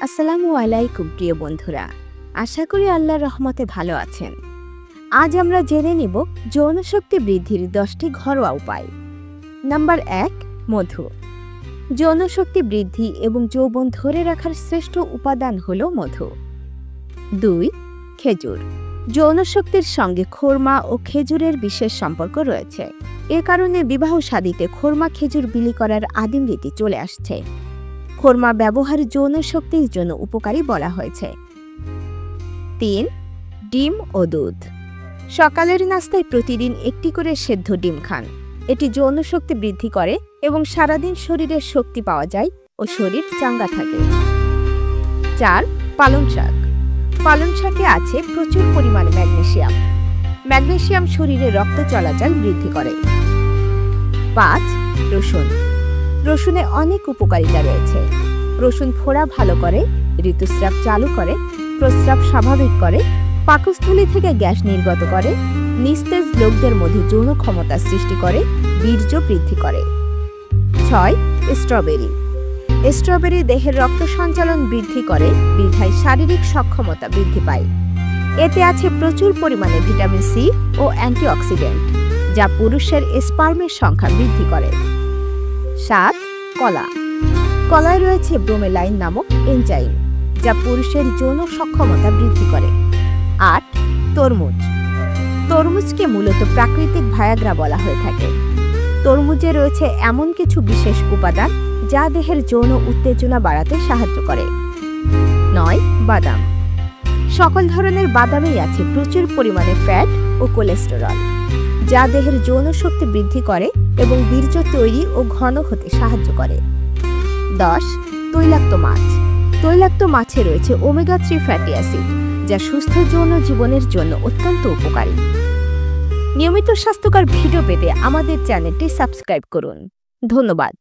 আসসালামু আলাইকুম প্রিয় বন্ধুরা, আশা করি আল্লাহর রহমতে ভালো আছেন। আজ আমরা জেনে নিব যৌনশক্তি বৃদ্ধির 10টি ঘরোয়া উপায়। নাম্বার 1, মধু। যৌনশক্তি বৃদ্ধি এবং যৌবন ধরে রাখার শ্রেষ্ঠ উপাদান হল মধু। 2, খেজুর। যৌনশক্তির সঙ্গে খোরমা ও খেজুরের বিশেষ সম্পর্ক রয়েছে। এ কারণে বিবাহ শাদীতে খোরমা খেজুর বিলি করার আদিম রীতি চলে আসছে। খোরমা ব্যবহার যৌনশক্তির জন্য উপকারী বলা হয়েছে। 3, ডিম ও দুধ। সকালের নাস্তায় প্রতিদিন একটি করে সেদ্ধ ডিম খান। এটি যৌনশক্তি বৃদ্ধি করে এবং সারাদিন শরীরের শক্তি পাওয়া যায় ও শরীর চাঙ্গা থাকে। 4, পালং শাক। পালং শাকে আছে প্রচুর পরিমাণে ম্যাগনেসিয়াম। ম্যাগনেসিয়াম শরীরে রক্ত চলাচল বৃদ্ধি করে। 5, রসুন। রসুনে অনেক উপকারিতা রয়েছে। রসুন ফোড়া ভালো করে, ঋতুস্রাব চালু করে, প্রস্রাব স্বাভাবিক করে, পাকস্থলী থেকে গ্যাস নির্গত করে, নিস্তেজ লোকদের মধ্যে যৌন ক্ষমতা সৃষ্টি করে, বীর্য বৃদ্ধি করে। 6, স্ট্রবেরি। স্ট্রবেরি দেহের রক্ত সঞ্চালন বৃদ্ধি করে, বিধায় শারীরিক সক্ষমতা বৃদ্ধি পায়। এতে আছে প্রচুর পরিমাণে ভিটামিন সি ও অ্যান্টিঅক্সিডেন্ট, যা পুরুষের স্পার্মের সংখ্যা বৃদ্ধি করে। 7, কলা। কলায় রয়েছে ব্রোমেলাইন নামক এনজাইম, যা পুরুষের যৌন সক্ষমতা বৃদ্ধি করে। 8, তরমুজ। তরমুজকে মূলত প্রাকৃতিক ভায়াগ্রা বলা হয়ে থাকে। তরমুজে রয়েছে এমন কিছু বিশেষ উপাদান যা দেহের যৌন উত্তেজনা বাড়াতে সাহায্য করে। 9, বাদাম। সকল ধরনের বাদামেই আছে প্রচুর পরিমাণে ফ্যাট ও কোলেস্টেরল, যা দেহের যৌন শক্তি বৃদ্ধি করে এবং বীর্য তৈরি ও ঘন হতে সাহায্য করে। 10, তৈলাক্ত মাছ। তৈলাক্ত মাছে রয়েছে ওমেগা 3 ফ্যাটি অ্যাসিড, যা সুস্থ যৌন জীবনের জন্য অত্যন্ত উপকারী। নিয়মিত স্বাস্থ্যকর ভিডিও পেতে আমাদের চ্যানেলটি সাবস্ক্রাইব করুন। ধন্যবাদ।